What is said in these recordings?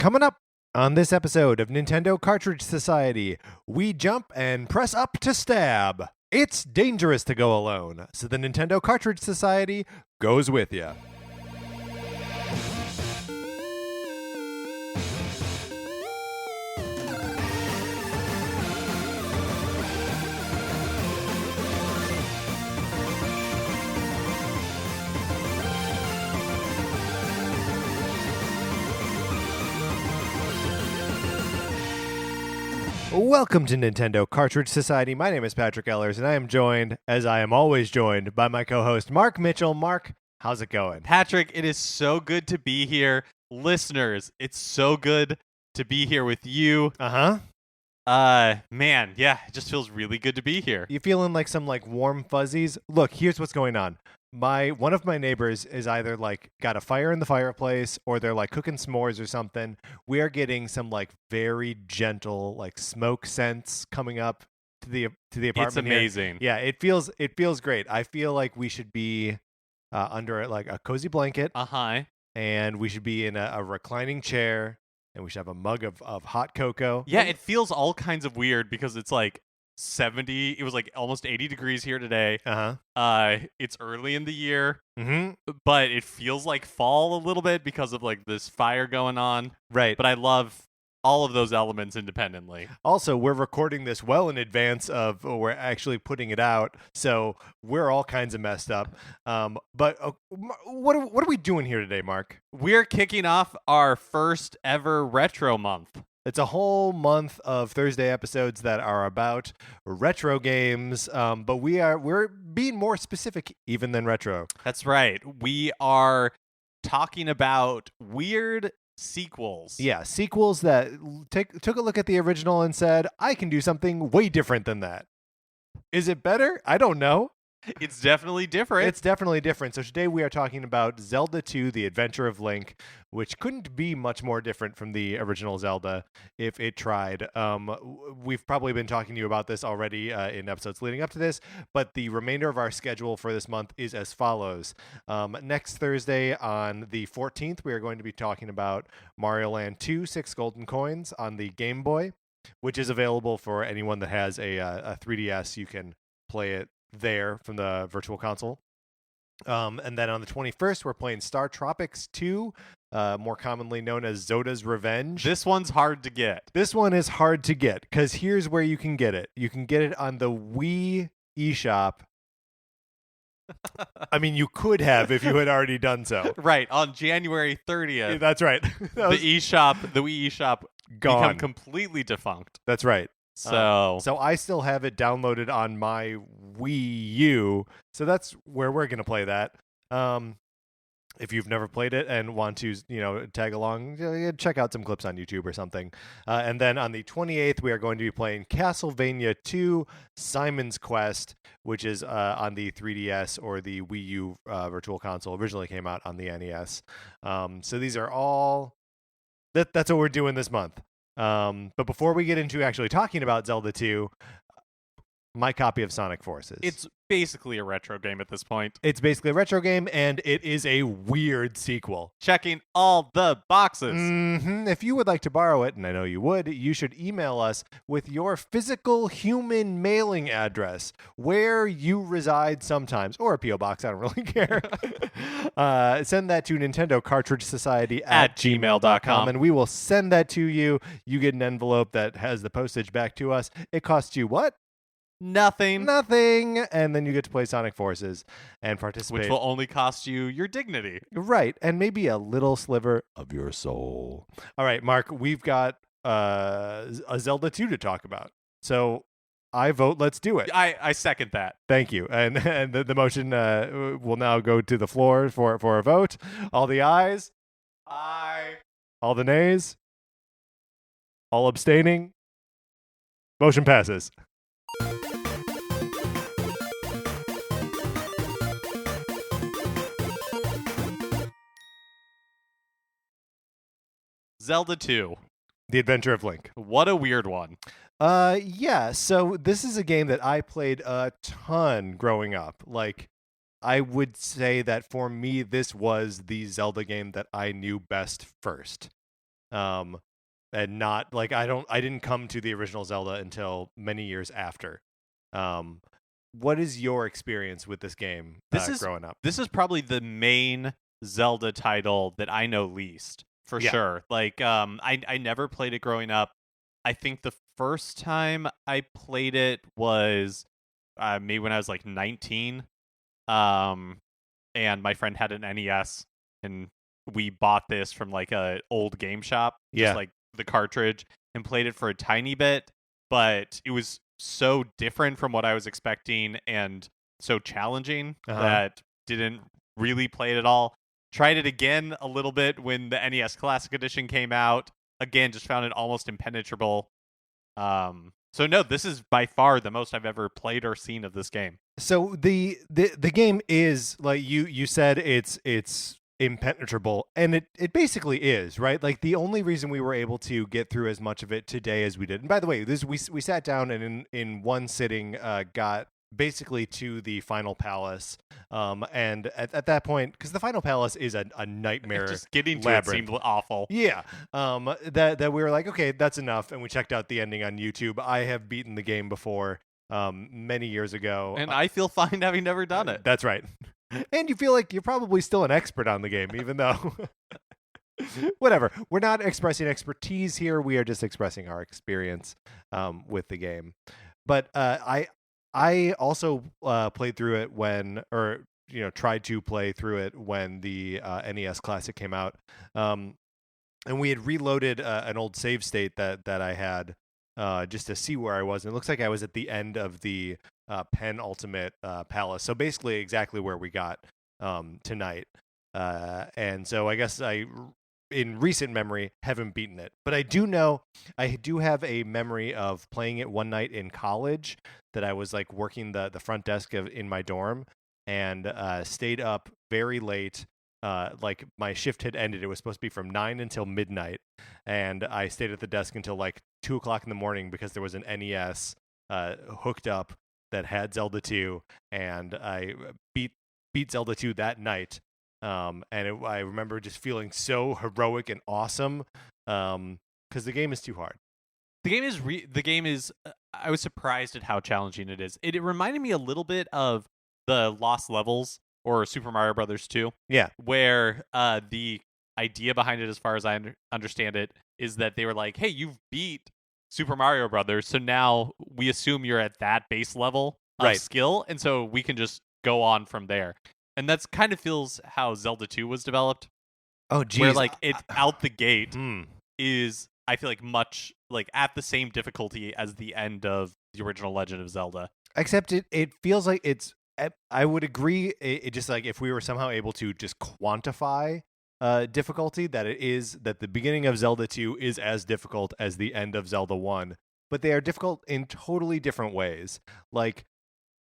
Coming up on this episode of Nintendo Cartridge Society, we jump and press up to stab. It's dangerous to go alone, so the Nintendo Cartridge Society goes with you. Welcome to Nintendo Cartridge Society. My name is Patrick Ellers, and I am joined, as I am always joined, by my co-host, Mark Mitchell. Mark, how's it going? Patrick, it is so good to be here. Listeners, it's so good to be here with you. Man, yeah, it just feels really good to be here. You feeling like some warm fuzzies? Look, here's what's going on. One of my neighbors is either got a fire in the fireplace or they're cooking s'mores or something. We are getting some very gentle smoke scents coming up to the apartment. It's amazing. Here. Yeah, it feels great. I feel like we should be under a cozy blanket. And we should be in a reclining chair, and we should have a mug of hot cocoa. Yeah, it feels all kinds of weird because it's 70. It was almost 80 degrees here today. It's early in the year, but it feels like fall a little bit because of this fire going on. Right. But I love all of those elements independently. Also, we're recording this well in advance of we're actually putting it out, so we're all kinds of messed up. But what are we doing here today, Mark? We're kicking off our first ever retro month. It's a whole month of Thursday episodes that are about retro games, but we're being more specific even than retro. That's right. We are talking about weird sequels. Yeah, sequels that took a look at the original and said, I can do something way different than that. Is it better? I don't know. It's definitely different. It's definitely different. So today we are talking about Zelda II, The Adventure of Link, which couldn't be much more different from the original Zelda if it tried. We've probably been talking to you about this already in episodes leading up to this, but the remainder of our schedule for this month is as follows. Next Thursday on the 14th, we are going to be talking about Mario Land 2, 6 Golden Coins on the Game Boy, which is available for anyone that has a 3DS. You can play it there from the Virtual Console. And then on the 21st, we're playing Star Tropics 2, more commonly known as Zoda's Revenge. This one's hard to get. This one is hard to get, because here's where you can get it. You can get it on the Wii eShop. I mean, you could have if you had already done so. Right, on January 30th. That's right. The Wii eShop gone. Become completely defunct. That's right. So I still have it downloaded on my Wii U, so that's where we're going to play that. If you've never played it and want to, tag along, check out some clips on YouTube or something. And then on the 28th, we are going to be playing Castlevania 2 Simon's Quest, which is on the 3DS or the Wii U Virtual Console. Originally came out on the NES. So these are all... That's what we're doing this month. But before we get into actually talking about Zelda 2, my copy of Sonic Forces. It's basically a retro game at this point. It's basically a retro game, and it is a weird sequel. Checking all the boxes. If you would like to borrow it, and I know you would, you should email us with your physical human mailing address, where you reside sometimes, or a P.O. box, I don't really care. Send that to Nintendo Cartridge Society at gmail.com, and we will send that to you. You get an envelope that has the postage back to us. It costs you what? Nothing. And then you get to play Sonic Forces and participate. Which will only cost you your dignity. Right. And maybe a little sliver of your soul. All right, Mark, we've got a Zelda 2 to talk about. So I vote let's do it. I second that. Thank you. And the motion will now go to the floor for a vote. All the ayes? Aye. All the nays? All abstaining? Motion passes. Zelda 2. The Adventure of Link. What a weird one. Yeah, so this is a game that I played a ton growing up. I would say that for me, this was the Zelda game that I knew best first. and not like I didn't come to the original Zelda until many years after. What is your experience with this game growing up? This is probably the main Zelda title that I know least, for sure. Like, I never played it growing up. I think the first time I played it was maybe when I was like 19. And my friend had an NES, and we bought this from like a old game shop, just like the cartridge, and played it for a tiny bit. But it was so different from what I was expecting and so challenging that didn't really play it at all. Tried it again a little bit when the NES Classic Edition came out. Again, just found it almost impenetrable. So no, this is by far the most I've ever played or seen of this game. So the game is, like you said, it's impenetrable, and it basically is, right? Like, the only reason we were able to get through as much of it today as we did, and by the way, we sat down and in one sitting got basically to the final palace, and at that point, because the final palace is a nightmare, just getting to labyrinth. It seemed awful. That we were like, okay, that's enough, and we checked out the ending on YouTube. I have beaten the game before, many years ago, and I feel fine having never done it. That's right. And you feel like you're probably still an expert on the game, even though whatever. We're not expressing expertise here. We are just expressing our experience with the game. But I also played through it tried to play through it when the NES Classic came out. And we had reloaded an old save state that I had just to see where I was. And it looks like I was at the end of the penultimate palace. So basically exactly where we got tonight. And so I guess in recent memory, haven't beaten it. But I do have a memory of playing it one night in college that I was like working the front desk in my dorm, and stayed up very late. Like, my shift had ended. It was supposed to be from 9 until midnight. And I stayed at the desk until like 2 o'clock in the morning because there was an NES hooked up that had Zelda 2, and I beat Zelda 2 that night. I remember just feeling so heroic and awesome, because the game is too hard. The game is. I was surprised at how challenging it is. It reminded me a little bit of the Lost Levels or Super Mario Brothers 2. Yeah, where the idea behind it, as far as I understand it, is that they were like, "Hey, you've beat Super Mario Brothers, so now we assume you're at that base level of skill, and so we can just go on from there." And that's kind of feels how Zelda 2 was developed. Oh, geez. Where like it out the gate is, I feel like, much like at the same difficulty as the end of the original Legend of Zelda. Except it feels like it's. I would agree. It just, like, if we were somehow able to just quantify difficulty, that the beginning of Zelda 2 is as difficult as the end of Zelda 1, but they are difficult in totally different ways. Like,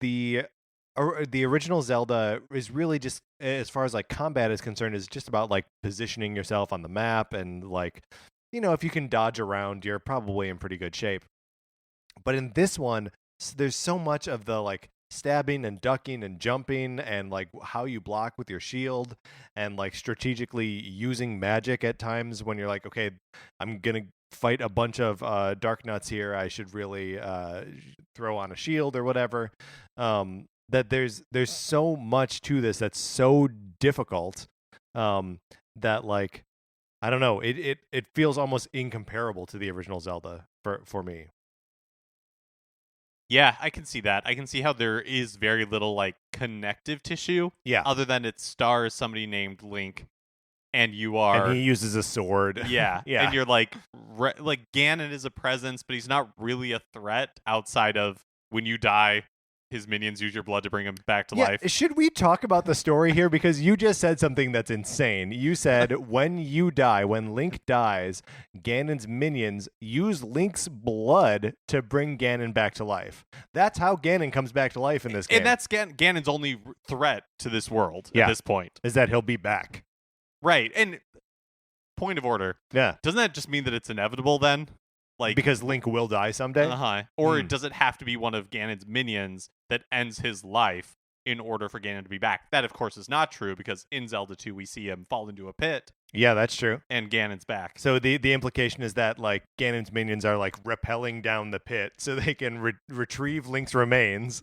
the original Zelda is really just, as far as like combat is concerned, is just about like positioning yourself on the map, and like, if you can dodge around, you're probably in pretty good shape. But in this one, there's so much of the like stabbing and ducking and jumping, and like how you block with your shield, and like strategically using magic at times when you're like, okay, I'm gonna fight a bunch of dark nuts here, I should really throw on a shield or whatever. That there's so much to this that's so difficult, that, like, I don't know, it feels almost incomparable to the original Zelda for me. Yeah, I can see that. I can see how there is very little like connective tissue. Yeah. Other than it stars somebody named Link, and you are. And he uses a sword. Yeah. Yeah. And you're like Ganon is a presence, but he's not really a threat outside of when you die, his minions use your blood to bring him back to life. Should we talk about the story here? Because you just said something that's insane. You said when Link dies, Ganon's minions use Link's blood to bring Ganon back to life. That's how Ganon comes back to life in this game. And that's Ganon's only threat to this world at this point. Is that he'll be back. Right. And point of order. Yeah. Doesn't that just mean that it's inevitable then? Like, because Link will die someday? Or does it have to be one of Ganon's minions that ends his life in order for Ganon to be back. That, of course, is not true because in Zelda 2 we see him fall into a pit. Yeah, that's true. And Ganon's back. So the implication is that like Ganon's minions are like rappelling down the pit so they can retrieve Link's remains.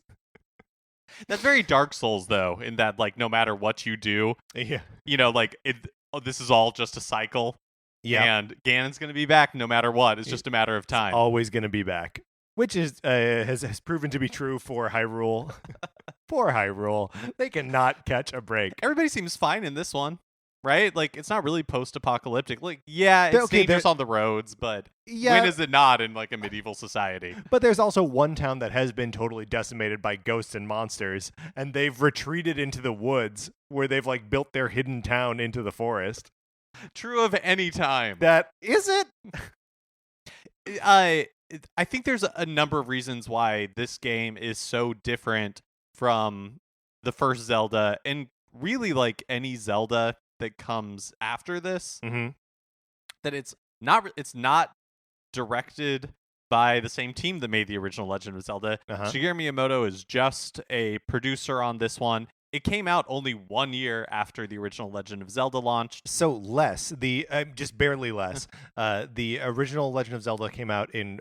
That's very Dark Souls, though, in that like no matter what you do, like this is all just a cycle. Yeah, and Ganon's going to be back no matter what. It's just a matter of time. Always going to be back, which is has proven to be true for Hyrule. Poor Hyrule, they cannot catch a break. Everybody seems fine in this one. Right? Like, it's not really post-apocalyptic. Like, yeah, it's dangerous on the roads, but when is it not in, like, a medieval society? But there's also one town that has been totally decimated by ghosts and monsters, and they've retreated into the woods, where they've, like, built their hidden town into the forest. True of any time. That is it? I think there's a number of reasons why this game is so different from the first Zelda, and really, like, any Zelda that comes after this, that it's not directed by the same team that made the original Legend of Zelda. Shigeru Miyamoto is just a producer on this one. It came out only 1 year after the original Legend of Zelda launched. So less. Just barely less. The original Legend of Zelda came out in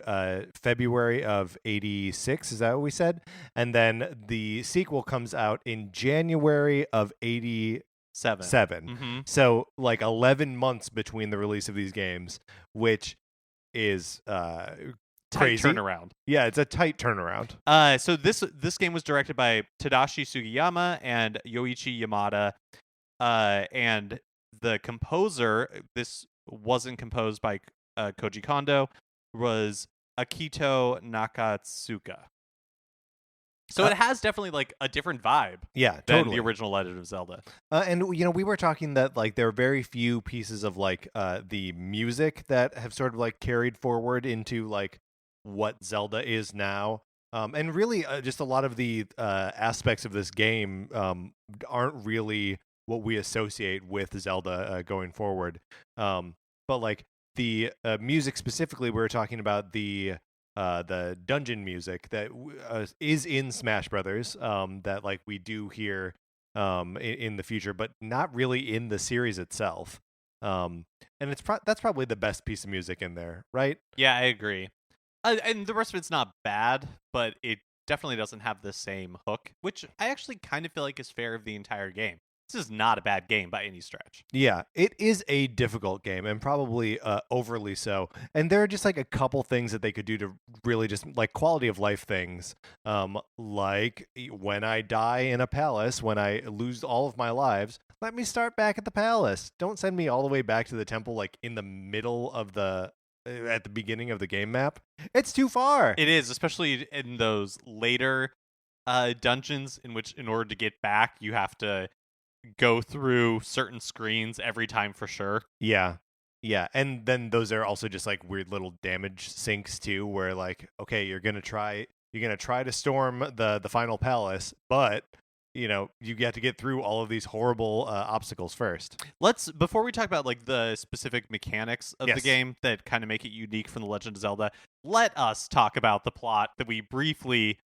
February of 86, is that what we said? And then the sequel comes out in January of 87. So like 11 months between the release of these games, which is crazy tight turnaround. Yeah, it's a tight turnaround. So this game was directed by Tadashi Sugiyama and Yoichi Yamada, and the composer, this wasn't composed by Koji Kondo, was Akito Nakatsuka. So it has definitely like a different vibe, than the original Legend of Zelda. And we were talking that like there are very few pieces of like the music that have sort of like carried forward into like what Zelda is now, and really just a lot of the aspects of this game aren't really what we associate with Zelda going forward. But like the music specifically, we were talking about the dungeon music that is in Smash Brothers, that like we do hear in the future, but not really in the series itself. And that's probably the best piece of music in there, right? Yeah, I agree. And the rest of it's not bad, but it definitely doesn't have the same hook, which I actually kind of feel like is fair of the entire game. This is not a bad game by any stretch. Yeah, it is a difficult game, and probably overly so. And there are just like a couple things that they could do to really just like quality of life things. Like when I die in a palace, when I lose all of my lives, let me start back at the palace. Don't send me all the way back to the temple like in the middle of at the beginning of the game map. It's too far. It is, especially in those later dungeons in which in order to get back, you have to go through certain screens every time for sure. Yeah. And then those are also just like weird little damage sinks too, where like, okay, you're gonna try to storm the final palace, but you get to get through all of these horrible obstacles first. Before we talk about like the specific mechanics of the game that kind of make it unique from the Legend of Zelda, let us talk about the plot that we briefly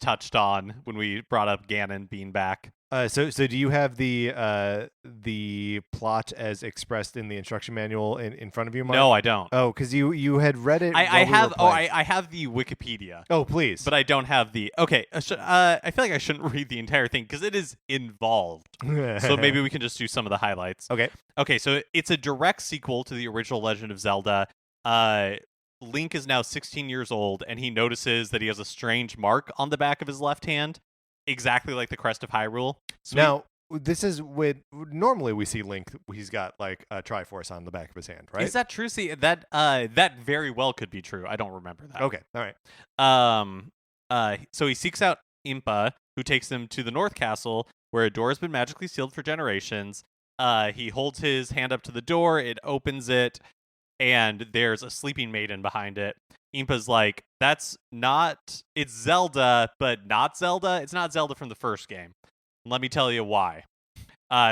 touched on when we brought up Ganon being back. So do you have the plot as expressed in the instruction manual in front of you, Mark? No, I don't. Oh, because you had read it. I have the Wikipedia. Oh, please. But I don't have the. Okay, I feel like I shouldn't read the entire thing because it is involved. So maybe we can just do some of the highlights. Okay. So it's a direct sequel to the original Legend of Zelda. Link is now 16 years old, and he notices that he has a strange mark on the back of his left hand. Exactly like the crest of Hyrule. Now, this is when normally we see Link. He's got like a Triforce on the back of his hand, right? Is that true? See, that very well could be true. I don't remember that. Okay, all right. So he seeks out Impa, who takes him to the North Castle, where a door has been magically sealed for generations. He holds his hand up to the door. It opens it, and there's a sleeping maiden behind it. Impa's like, it's Zelda, but not Zelda. It's not Zelda from the first game. Let me tell you why.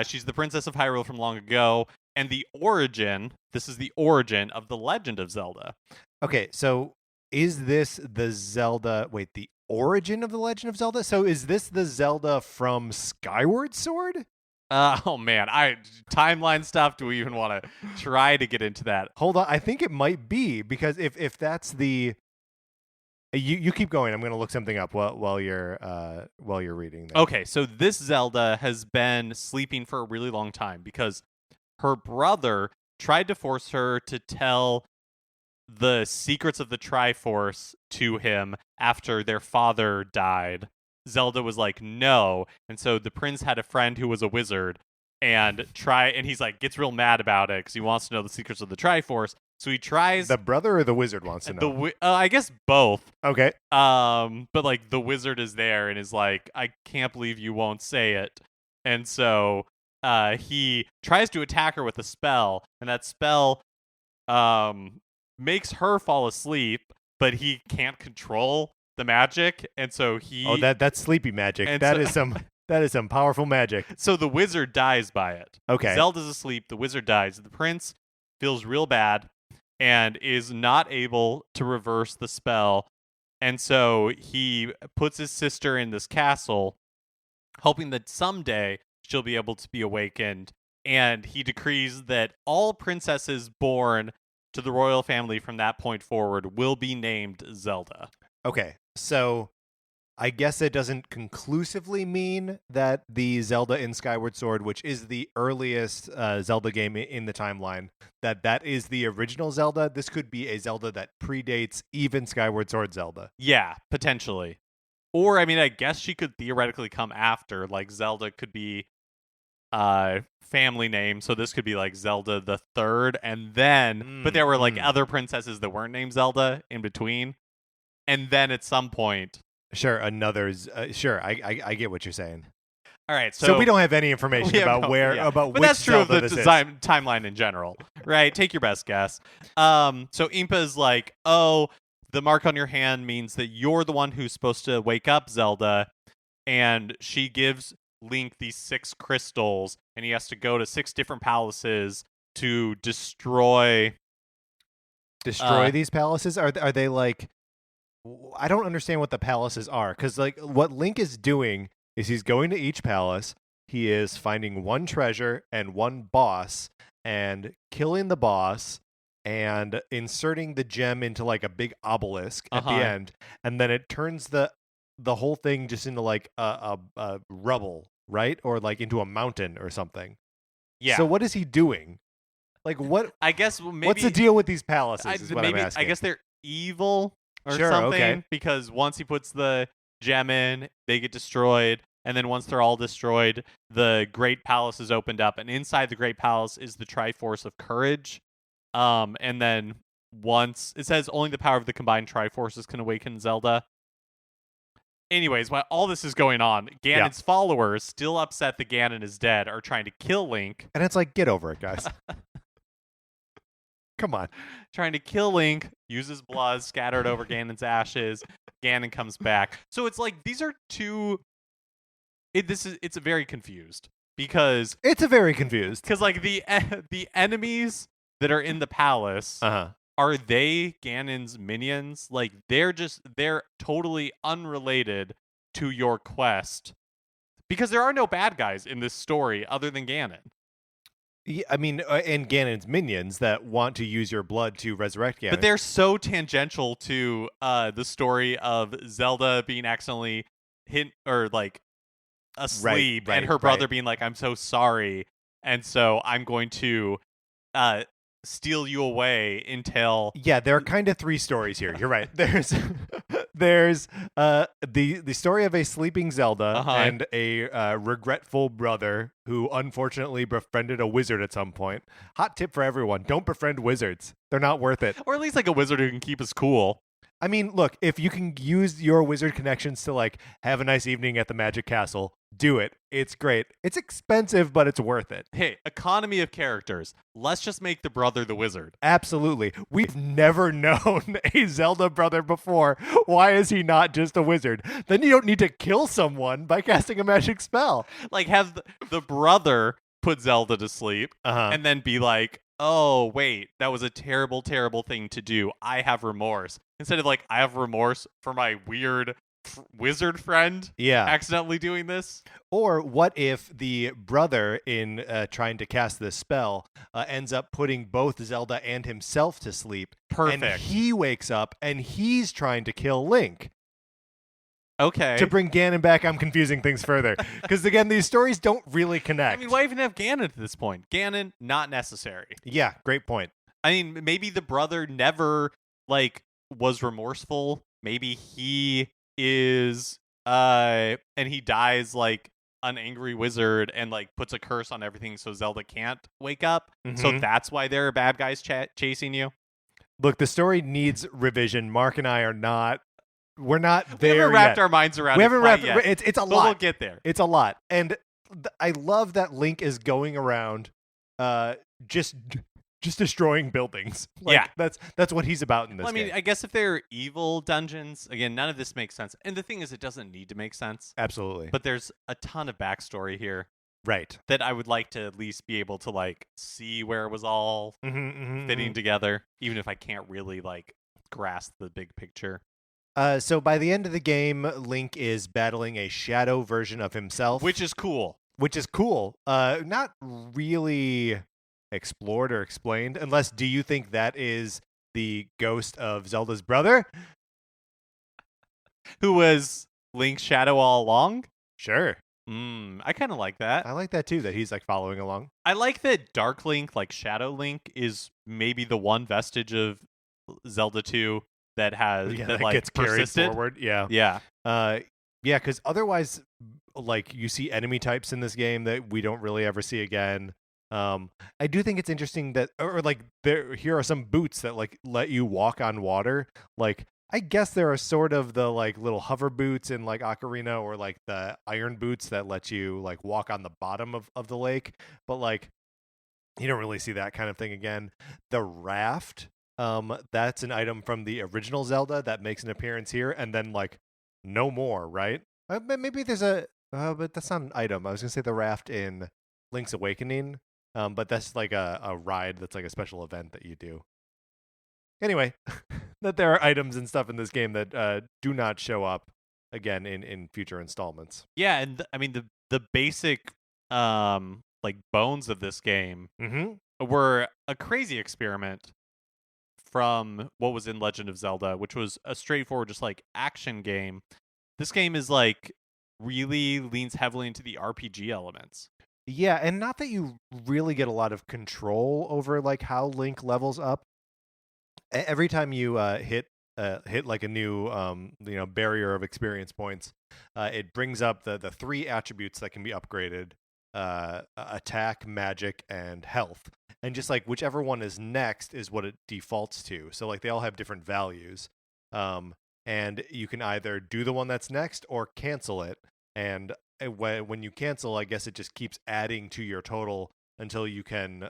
She's the princess of Hyrule from long ago, and this is the origin of the Legend of Zelda. Okay, so is this the Zelda, the origin of the Legend of Zelda? So is this the Zelda from Skyward Sword? Oh man, timeline stuff. Do we even want to try to get into that? Hold on, I think it might be, because if that's the you keep going. I'm going to look something up while you're reading that. Okay, so this Zelda has been sleeping for a really long time because her brother tried to force her to tell the secrets of the Triforce to him after their father died. Zelda was like, no. And so the prince had a friend who was a wizard and he's like, gets real mad about it because he wants to know the secrets of the Triforce. So he tries. The brother or the wizard wants to know? I guess both. Okay. But like the wizard is there and is like, I can't believe you won't say it. And so he tries to attack her with a spell, and that spell makes her fall asleep, but he can't control the magic, and so that's sleepy magic. That is some powerful magic. So the wizard dies by it. Okay. Zelda's asleep, the wizard dies. The prince feels real bad and is not able to reverse the spell. And so he puts his sister in this castle, hoping that someday she'll be able to be awakened. And he decrees that all princesses born to the royal family from that point forward will be named Zelda. Okay, so I guess it doesn't conclusively mean that the Zelda in Skyward Sword, which is the earliest Zelda game in the timeline, that is the original Zelda. This could be a Zelda that predates even Skyward Sword Zelda. Yeah, potentially. Or, I mean, I guess she could theoretically come after. Like, Zelda could be family name, so this could be like Zelda the Third, and then, but there were like other princesses that weren't named Zelda in between, and then at some point... Sure, sure, I get what you're saying. All right, so we don't have any information about but which that's true Zelda of the timeline in general, right? Take your best guess. So Impa's like, oh, the mark on your hand means that you're the one who's supposed to wake up Zelda, and she gives Link these 6 crystals, and he has to go to 6 different palaces to destroy these palaces. Are they like... I don't understand what the palaces are, because like what Link is doing is he's going to each palace, he is finding one treasure and one boss and killing the boss and inserting the gem into like a big obelisk at the end, and then it turns the whole thing just into like a rubble, right? Or like into a mountain or something. Yeah. So what is he doing? Like what? I guess maybe what's the deal with these palaces? Is what I'm asking. I guess they're evil or something, because once he puts the gem in, they get destroyed, and then once they're all destroyed, the Great Palace is opened up, and inside the Great Palace is the Triforce of Courage. And then once it says only the power of the combined Triforces can awaken Zelda. Anyways, while all this is going on, Ganon's followers, still upset that Ganon is dead, are trying to kill Link. And it's like, get over it, guys. Come on. Trying to kill Link, uses blood scattered over Ganon's ashes. Ganon comes back. So it's like these are two... It's very confused. Because... It's a very confused. Because like the enemies that are in the palace... Are they Ganon's minions? Like, they're totally unrelated to your quest. Because there are no bad guys in this story other than Ganon. Yeah, I mean, and Ganon's minions that want to use your blood to resurrect Ganon. But they're so tangential to the story of Zelda being accidentally hit or, like, asleep. And her brother being like, I'm so sorry. And so I'm going to... steal you away until... Yeah, there are kind of 3 stories here. You're right. There's the story of a sleeping Zelda and a regretful brother who unfortunately befriended a wizard at some point. Hot tip for everyone: don't befriend wizards. They're not worth it. Or at least like a wizard who can keep us cool. I mean, look, if you can use your wizard connections to like have a nice evening at the Magic Castle, do it. It's great. It's expensive, but it's worth it. Hey, economy of characters. Let's just make the brother the wizard. Absolutely. We've never known a Zelda brother before. Why is he not just a wizard? Then you don't need to kill someone by casting a magic spell. Like have the brother put Zelda to sleep and then be like, oh, wait, that was a terrible, terrible thing to do. I have remorse. Instead of like, I have remorse for my weird wizard friend accidentally doing this? Or what if the brother, in trying to cast this spell, ends up putting both Zelda and himself to sleep? Perfect. And he wakes up and he's trying to kill Link. Okay. To bring Ganon back, I'm confusing things further. Because, again, these stories don't really connect. I mean, why even have Ganon at this point? Ganon, not necessary. Yeah, great point. I mean, maybe the brother never, was remorseful. Maybe he is, and he dies, an angry wizard and, puts a curse on everything so Zelda can't wake up. Mm-hmm. So that's why there are bad guys chasing you? Look, the story needs revision. Mark and I are not... We're not there. We haven't wrapped our minds around it. We haven't wrapped yet. It's a lot. But we'll get there. It's a lot. And I love that Link is going around just destroying buildings. That's what he's about in this game. I guess if they're evil dungeons, again, none of this makes sense. And the thing is, it doesn't need to make sense. Absolutely. But there's a ton of backstory here. Right. That I would like to at least be able to, see where it was all fitting together, even if I can't really, grasp the big picture. So by the end of the game, Link is battling a shadow version of himself. Which is cool. Not really explored or explained, unless, do you think that is the ghost of Zelda's brother? Who was Link's shadow all along? Sure. I kind of like that. I like that too, that he's following along. I like that Dark Link, Shadow Link, is maybe the one vestige of Zelda 2 that has that gets persisted. Carried forward. Yeah. Because otherwise, you see enemy types in this game that we don't really ever see again. I do think it's interesting that, here are some boots that let you walk on water. I guess there are sort of the little hover boots in Ocarina, or the iron boots that let you walk on the bottom of the lake. But you don't really see that kind of thing again. The raft. That's an item from the original Zelda that makes an appearance here, and then no more, right? Maybe there's but that's not an item. I was gonna say the raft in Link's Awakening, but that's a ride that's a special event that you do. Anyway, that there are items and stuff in this game that do not show up again in future installments. Yeah, and the basic bones of this game were a crazy experiment from what was in Legend of Zelda, which was a straightforward just action game. This game is really leans heavily into the RPG elements. Yeah, and not that you really get a lot of control over how Link levels up. Every time you hit a new barrier of experience points, it brings up the three attributes that can be upgraded: attack, magic, and health. And just whichever one is next is what it defaults to. So they all have different values. And you can either do the one that's next or cancel it. And when you cancel, I guess it just keeps adding to your total until you can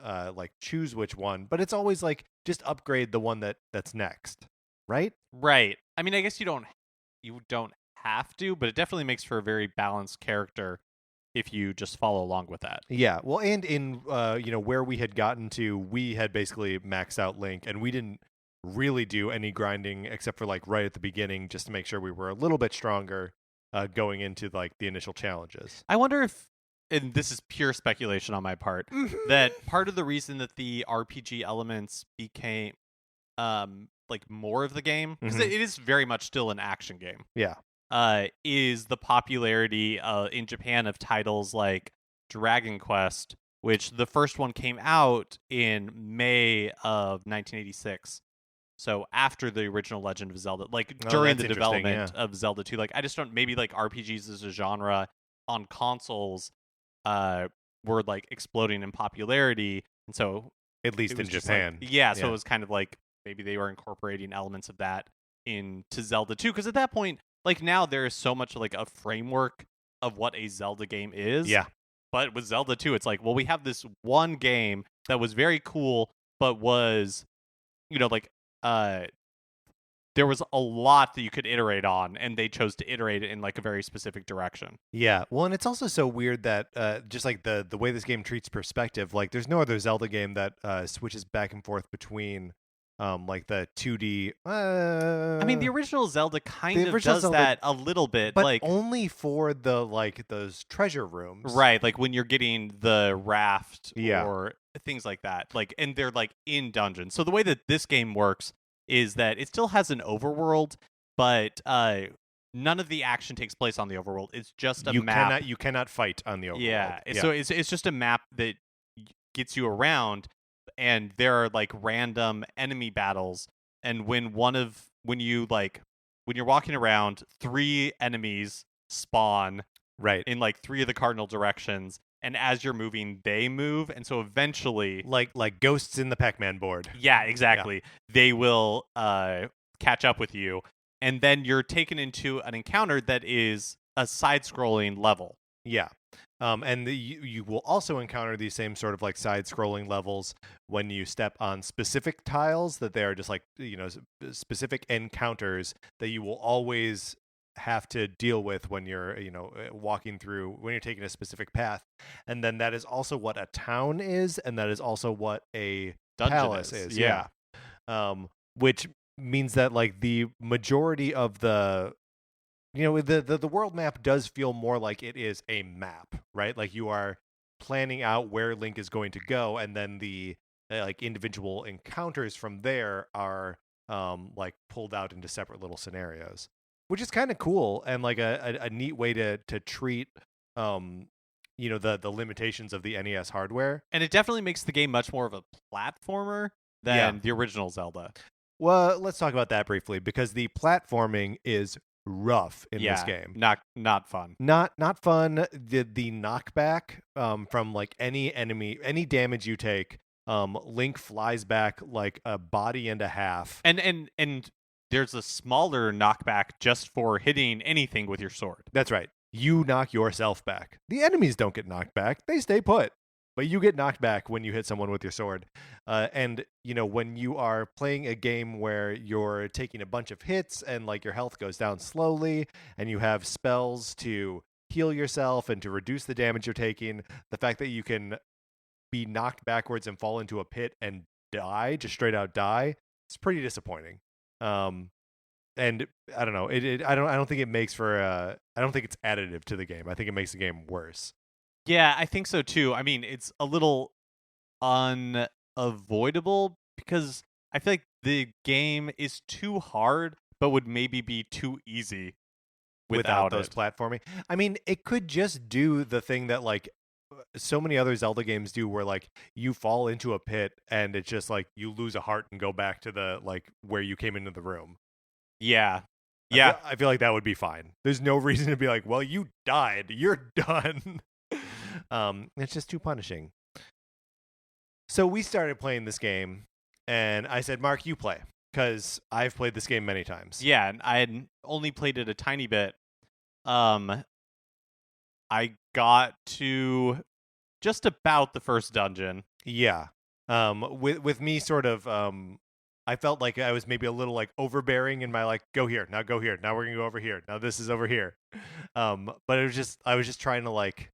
choose which one. But it's always just upgrade the one that's next, right? Right. I guess you don't have to, but it definitely makes for a very balanced character if you just follow along with that. Yeah, well, and in where we had gotten to, we had basically maxed out Link, and we didn't really do any grinding except for right at the beginning, just to make sure we were a little bit stronger going into the initial challenges. I wonder if, and this is pure speculation on my part, that part of the reason that the RPG elements became more of the game, because it is very much still an action game. Yeah. Is the popularity in Japan of titles like Dragon Quest, which the first one came out in May of 1986. So after the original Legend of Zelda, during the development of Zelda 2. I just don't, maybe RPGs as a genre on consoles were exploding in popularity. And so at least in Japan. So it was kind of maybe they were incorporating elements of that into Zelda 2. Because at that point, now there is so much a framework of what a Zelda game is. Yeah. But with Zelda 2, it's we have this one game that was very cool, but was, there was a lot that you could iterate on, and they chose to iterate it in a very specific direction. Yeah. Well, and it's also so weird that just the way this game treats perspective, there's no other Zelda game that switches back and forth between like the 2D. I mean, the original Zelda kind the of original does Zelda, that a little bit, but like only for the like those treasure rooms. right, like when you're getting the raft Yeah. or things like that. Like, and they're like in dungeons. So the way that this game works is that it still has an overworld, but none of the action takes place on the overworld. It's just a map. You cannot fight on the overworld. Yeah. So it's just a map that gets you around, and there are like random enemy battles. And when you're walking around, 3 enemies spawn right in like 3 of the cardinal directions, and as you're moving, they move, and so eventually, like ghosts in the Pac-Man board. yeah, exactly, they will catch up with you, and then you're taken into an encounter that is a side-scrolling level. Yeah. And you will also encounter these same sort of like side-scrolling levels when you step on specific tiles that they are just like, specific encounters that you will always have to deal with when you're, walking through, when you're taking a specific path. And then that is also what a town is, and that is also what a Dungeon palace is. Yeah. Which means that like the majority of the the world map does feel more like it is a map, right? Like you are planning out where Link is going to go, and then the like individual encounters from there are like pulled out into separate little scenarios, which is kind of cool and like a neat way to treat the limitations of the NES hardware. And it definitely makes the game much more of a platformer than the original Zelda. Well, let's talk about that briefly, because the platforming is rough in this game. Not fun. Not fun. The knockback from like any enemy, any damage you take, Link flies back like a body and a half. And there's a smaller knockback just for hitting anything with your sword. That's right. You knock yourself back. The enemies don't get knocked back. They stay put. But you get knocked back when you hit someone with your sword. And, when you are playing a game where you're taking a bunch of hits and like your health goes down slowly and you have spells to heal yourself and to reduce the damage you're taking, the fact that you can be knocked backwards and fall into a pit and die, just straight out die, it's pretty disappointing. And I don't know. I don't think it makes for I don't think it's additive to the game. I think it makes the game worse. Yeah, I think so too. I mean, it's a little unavoidable because I feel like the game is too hard, but would maybe be too easy without those platforming. I mean, it could just do the thing that like so many other Zelda games do, where like you fall into a pit and it's just like you lose a heart and go back to the like where you came into the room. Yeah. I feel like that would be fine. There's no reason to be like, well, you died, you're done. It's just too punishing. So we started playing this game, and I said, Mark, you play, because I've played this game many times. Yeah, and I had only played it a tiny bit. I got to just about the first dungeon. Yeah. With me sort of I felt like I was maybe a little like overbearing in my like, go here, now we're gonna go over here, now this is over here. But I was just trying to like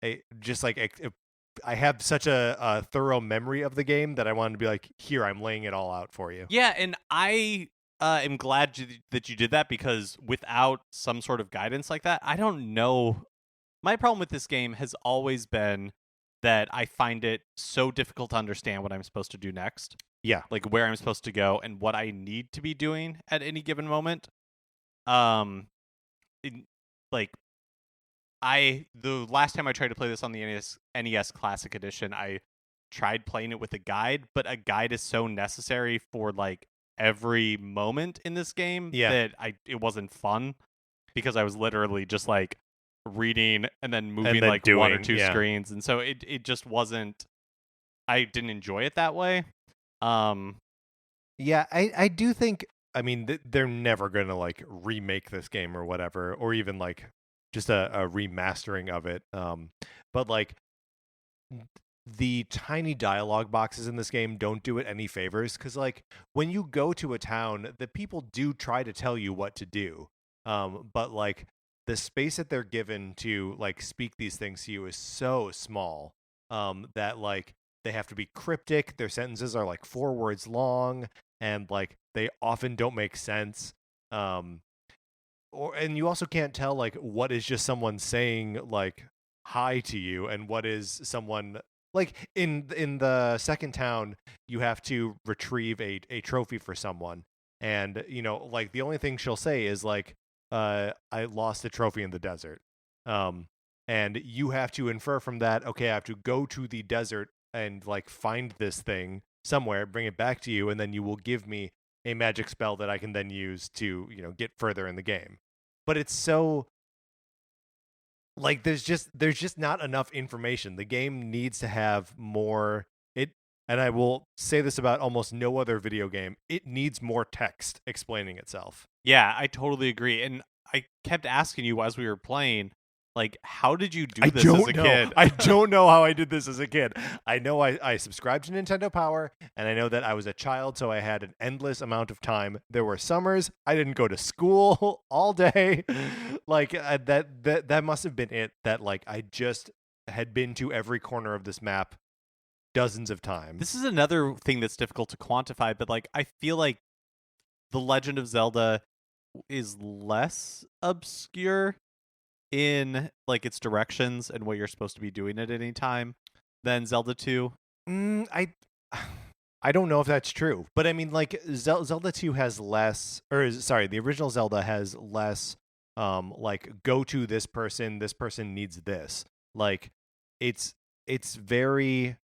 I have such a thorough memory of the game that I wanted to be like, here, I'm laying it all out for you. Yeah, and I am glad that you did that, because without some sort of guidance like that, I don't know. My problem with this game has always been that I find it so difficult to understand what I'm supposed to do next. Yeah. Like where I'm supposed to go and what I need to be doing at any given moment. The last time I tried to play this on the NES Classic Edition, I tried playing it with a guide, but a guide is so necessary for like every moment in this game that it wasn't fun, because I was literally just like reading and then moving like one or two screens, and so it just wasn't. I didn't enjoy it that way. Yeah, I do think. I mean, they're never gonna like remake this game or whatever, or even like just a remastering of it. But like the tiny dialogue boxes in this game don't do it any favors, because like when you go to a town, the people do try to tell you what to do. But like the space that they're given to like speak these things to you is so small that like they have to be cryptic. Their sentences are like 4 words long, and like they often don't make sense. And you also can't tell like what is just someone saying like hi to you and what is someone like in the second town you have to retrieve a trophy for someone, and like the only thing she'll say is like I lost a trophy in the desert. And you have to infer from that, okay, I have to go to the desert and like find this thing somewhere, bring it back to you, and then you will give me a magic spell that I can then use to get further in the game. But it's so like there's just not enough information. The game needs to have more. And I will say this about almost no other video game. It needs more text explaining itself. Yeah, I totally agree. And I kept asking you as we were playing, like, how did you do this as a kid? I don't know how I did this as a kid. I know I subscribed to Nintendo Power, and I know that I was a child, so I had an endless amount of time. There were summers I didn't go to school all day. Like that must have been it. That like I just had been to every corner of this map dozens of times. This is another thing that's difficult to quantify, but like I feel like The Legend of Zelda is less obscure in like its directions and what you're supposed to be doing at any time than Zelda 2. I don't know if that's true, but I mean like Zelda 2 has less, or sorry, the original Zelda has less like go to this person needs this. Like it's very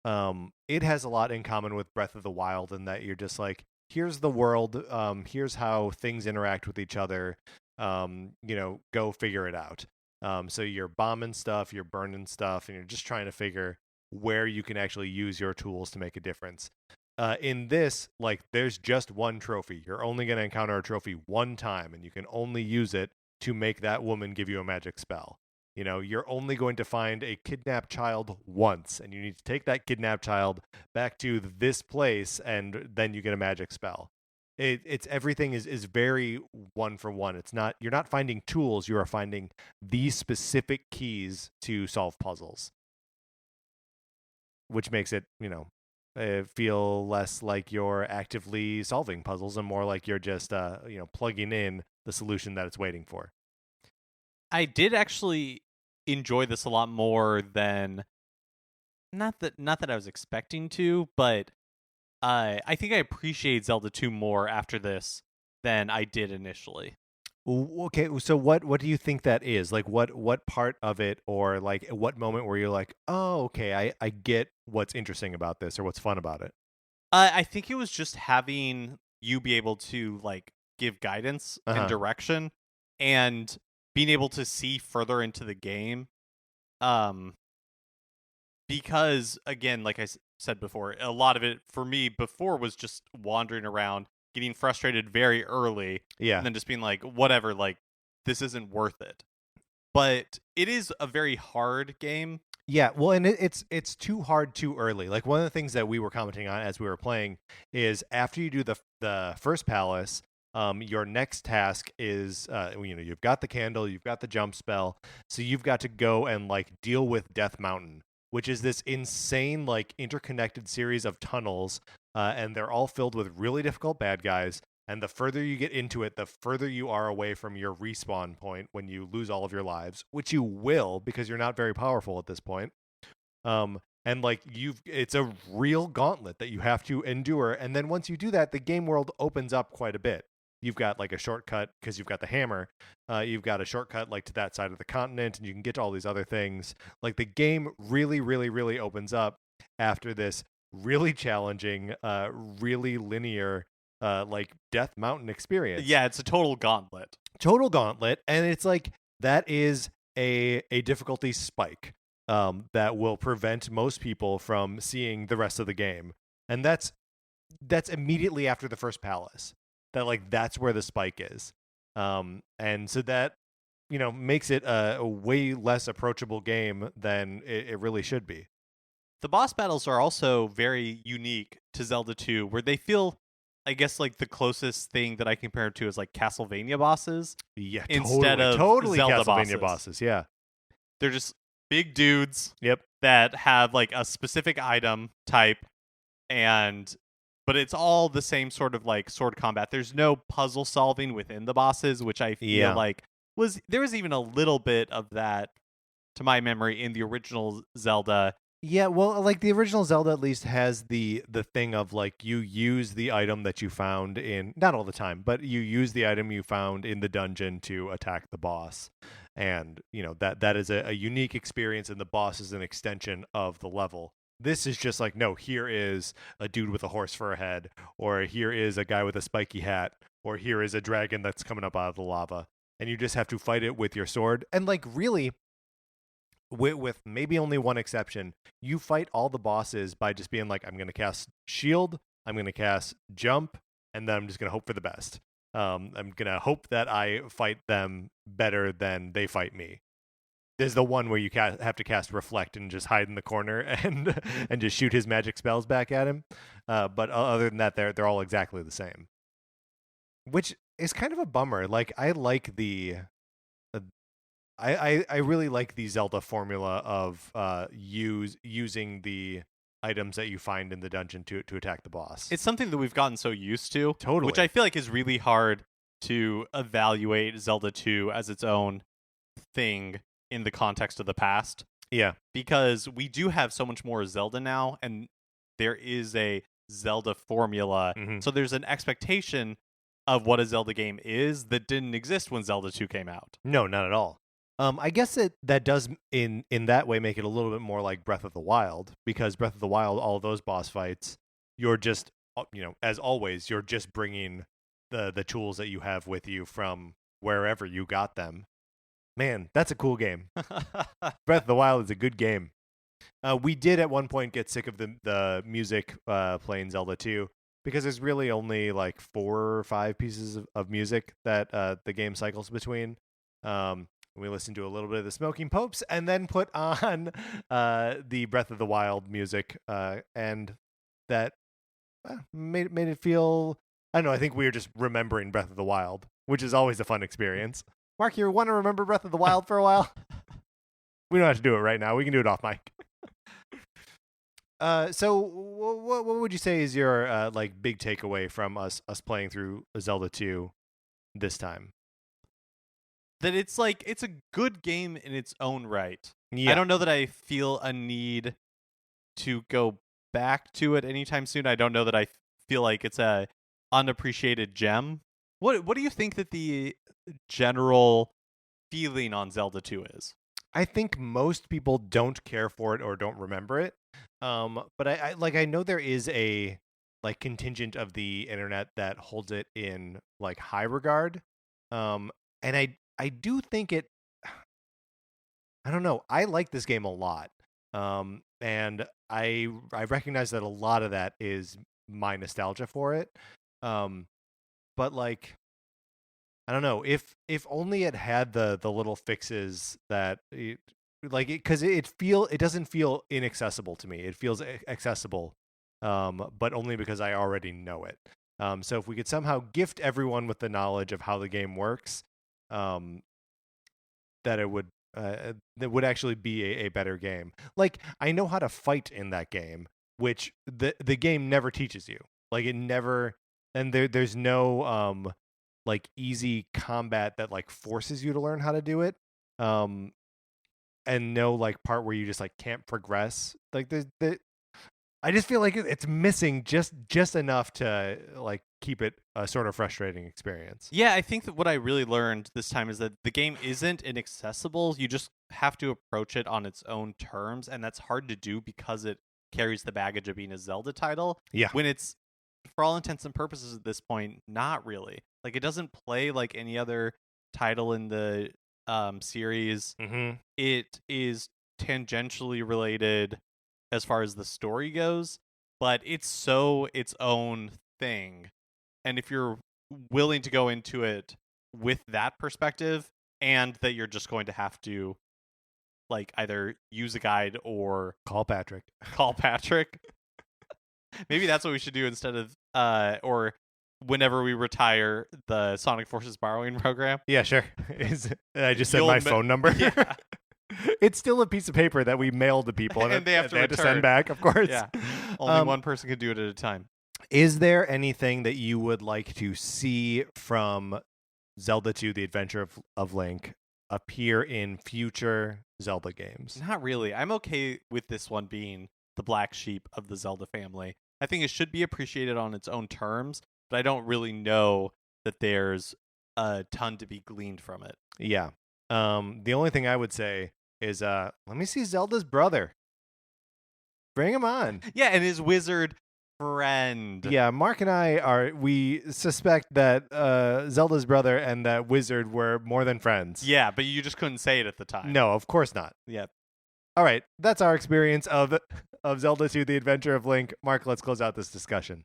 it has a lot in common with Breath of the Wild in that you're just like, here's the world, here's how things interact with each other, go figure it out. So you're bombing stuff, you're burning stuff, and you're just trying to figure where you can actually use your tools to make a difference. In this, like, there's just one trophy. You're only going to encounter a trophy one time, and you can only use it to make that woman give you a magic spell. You're only going to find a kidnapped child once, and you need to take that kidnapped child back to this place, and then you get a magic spell. It's everything is very one for one. It's not, you're not finding tools, you are finding these specific keys to solve puzzles, which makes it, feel less like you're actively solving puzzles and more like you're just, plugging in the solution that it's waiting for. I did actually enjoy this a lot more than not that I was expecting to, but I think I appreciate Zelda 2 more after this than I did initially. Okay, so what do you think that is? Like what part of it, or like at what moment where you're like, oh, okay, I get what's interesting about this or what's fun about it? I think it was just having you be able to like give guidance and direction, and being able to see further into the game. Because again, like I said before, a lot of it for me before was just wandering around, getting frustrated very early, and then just being like, whatever, like this isn't worth it. But it is a very hard game. Yeah, well, and it's too hard too early. Like one of the things that we were commenting on as we were playing is after you do the first palace, your next task is you've got the candle, you've got the jump spell, so you've got to go and like deal with Death Mountain, which is this insane like interconnected series of tunnels, and they're all filled with really difficult bad guys. And the further you get into it, the further you are away from your respawn point when you lose all of your lives, which you will because you're not very powerful at this point. And like it's a real gauntlet that you have to endure. And then once you do that, the game world opens up quite a bit. You've got like a shortcut because you've got the hammer. You've got a shortcut like to that side of the continent, and you can get to all these other things. Like the game really, really, really opens up after this really challenging, really linear, like Death Mountain experience. Yeah, it's a total gauntlet. And it's like that is a difficulty spike that will prevent most people from seeing the rest of the game. And that's immediately after the first palace. That like that's where the spike is. And so that makes it a way less approachable game than it really should be. The boss battles are also very unique to Zelda 2, where they feel, I guess, like the closest thing that I compare it to is like Castlevania bosses. Yeah, instead of totally Zelda Castlevania bosses. Yeah, they're just big dudes. Yep. That have like a specific item type, but it's all the same sort of like sword combat. There's no puzzle solving within the bosses, which I feel like there was even a little bit of that to my memory in the original Zelda. Yeah, well, like the original Zelda at least has the thing of like you use the item that you found in, not all the time, but you use the item you found in the dungeon to attack the boss. And, that is a unique experience, and the boss is an extension of the level. This is just like, no, here is a dude with a horse for a head, or here is a guy with a spiky hat, or here is a dragon that's coming up out of the lava. And you just have to fight it with your sword. And like really, with maybe only one exception, you fight all the bosses by just being like, I'm going to cast shield, I'm going to cast jump, and then I'm just going to hope for the best. I'm going to hope that I fight them better than they fight me. There's the one where you have to cast reflect and just hide in the corner and just shoot his magic spells back at him. But other than that, they're all exactly the same, which is kind of a bummer. Like I like I really like the Zelda formula of using the items that you find in the dungeon to attack the boss. It's something that we've gotten so used to. Totally. Which I feel like is really hard to evaluate Zelda 2 as its own thing in the context of the past. Yeah. Because we do have so much more Zelda now, and there is a Zelda formula. Mm-hmm. So there's an expectation of what a Zelda game is that didn't exist when Zelda 2 came out. No, not at all. I guess that does in that way make it a little bit more like Breath of the Wild, because Breath of the Wild, all of those boss fights, you're just, as always, you're just bringing the tools that you have with you from wherever you got them. Man, that's a cool game. Breath of the Wild is a good game. We did at one point get sick of the music playing Zelda 2, because there's really only like 4 or 5 pieces of music that the game cycles between. We listened to a little bit of the Smoking Popes and then put on the Breath of the Wild music, and that made it feel, I don't know, I think we were just remembering Breath of the Wild, which is always a fun experience. Mark, you want to remember Breath of the Wild for a while? We don't have to do it right now. We can do it off mic. So what would you say is your like big takeaway from us playing through Zelda 2 this time? That it's a good game in its own right. Yeah. I don't know that I feel a need to go back to it anytime soon. I don't know that I feel like it's a unappreciated gem. What do you think that the general feeling on Zelda 2 is? I think most people don't care for it or don't remember it. But I know there is a like contingent of the internet that holds it in like high regard. And I do think it, I don't know, I like this game a lot. And I recognize that a lot of that is my nostalgia for it. But like, I don't know, if only it had the little fixes that because it doesn't feel inaccessible to me. It feels accessible, but only because I already know it. So if we could somehow gift everyone with the knowledge of how the game works, that it would that would actually be a better game. Like I know how to fight in that game, which the game never teaches you. Like it never, and there's no like easy combat that like forces you to learn how to do it. And no like part where you just like can't progress. Like I just feel like it's missing just enough to like keep it a sort of frustrating experience. Yeah, I think that what I really learned this time is that the game isn't inaccessible. You just have to approach it on its own terms, and that's hard to do because it carries the baggage of being a Zelda title. Yeah. When it's, for all intents and purposes at this point, not really. Like, it doesn't play like any other title in the series. Mm-hmm. It is tangentially related as far as the story goes, but it's so its own thing. And if you're willing to go into it with that perspective, and that you're just going to have to like either use a guide or call Patrick. Maybe that's what we should do instead of or whenever we retire the Sonic Forces borrowing program. Yeah, sure. I just said my phone number. Yeah. It's still a piece of paper that we mail to people, and they have to send back, of course. Yeah, only one person can do it at a time. Is there anything that you would like to see from Zelda 2: The Adventure of Link appear in future Zelda games? Not really. I'm okay with this one being the black sheep of the Zelda family. I think it should be appreciated on its own terms, but I don't really know that there's a ton to be gleaned from it. Yeah. The only thing I would say is let me see Zelda's brother. Bring him on. Yeah, and his wizard friend. Yeah, Mark and we suspect that Zelda's brother and that wizard were more than friends. Yeah, but you just couldn't say it at the time. No, of course not. Yep. All right, that's our experience of Zelda 2: The Adventure of Link. Mark, let's close out this discussion.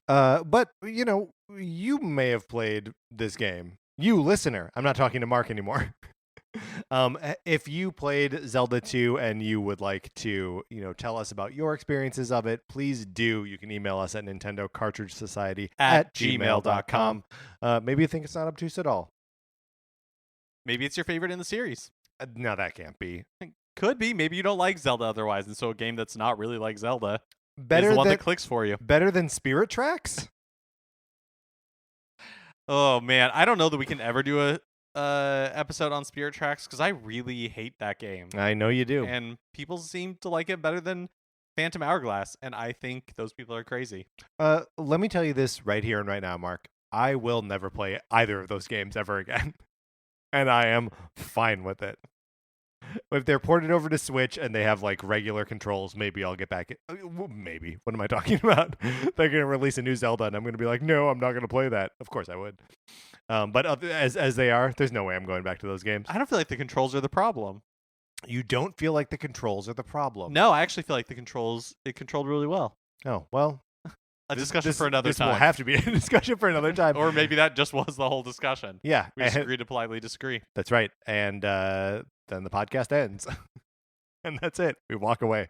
But, you may have played this game. You, listener. I'm not talking to Mark anymore. If you played Zelda 2 and you would like to, tell us about your experiences of it, please do. You can email us at Nintendo Cartridge Society at gmail.com. Maybe you think it's not obtuse at all. Maybe it's your favorite in the series. No, that can't be. Could be. Maybe you don't like Zelda otherwise, and so a game that's not really like Zelda is the one that clicks for you. Better than Spirit Tracks? Oh, man. I don't know that we can ever do a episode on Spirit Tracks because I really hate that game. I know you do. And people seem to like it better than Phantom Hourglass, and I think those people are crazy. Let me tell you this right here and right now, Mark. I will never play either of those games ever again. And I am fine with it. If they're ported over to Switch and they have like regular controls, maybe I'll get back. Maybe. What am I talking about? They're going to release a new Zelda and I'm going to be like, no, I'm not going to play that. Of course I would. But as they are, there's no way I'm going back to those games. I don't feel like the controls are the problem. You don't feel like the controls are the problem? No, I actually feel like it controlled really well. Oh, well. A discussion for another time. This will have to be a discussion for another time. Or maybe that just was the whole discussion. Yeah. We just agreed to politely disagree. That's right. And then the podcast ends. And that's it. We walk away.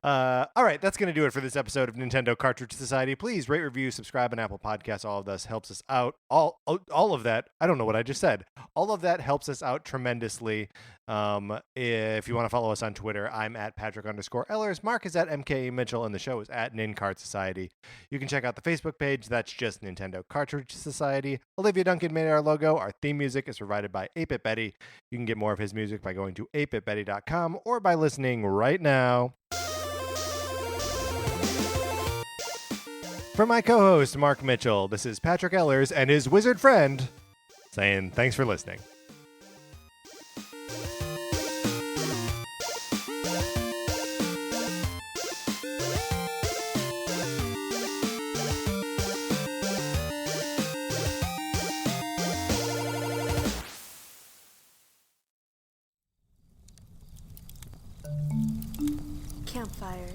All right, that's going to do it for this episode of Nintendo Cartridge Society. Please rate, review, subscribe on Apple Podcasts. All of this helps us out. All of that. I don't know what I just said. All of that helps us out tremendously. If you want to follow us on Twitter, I'm at Patrick_Ellers. Mark is at MKE Mitchell, and the show is at NinCart Society. You can check out the Facebook page. That's just Nintendo Cartridge Society. Olivia Duncan made our logo. Our theme music is provided by 8-Bit Betty. You can get more of his music by going to 8bitbetty.com or by listening right now. For my co-host, Mark Mitchell, this is Patrick Ellers and his wizard friend saying thanks for listening. Campfire.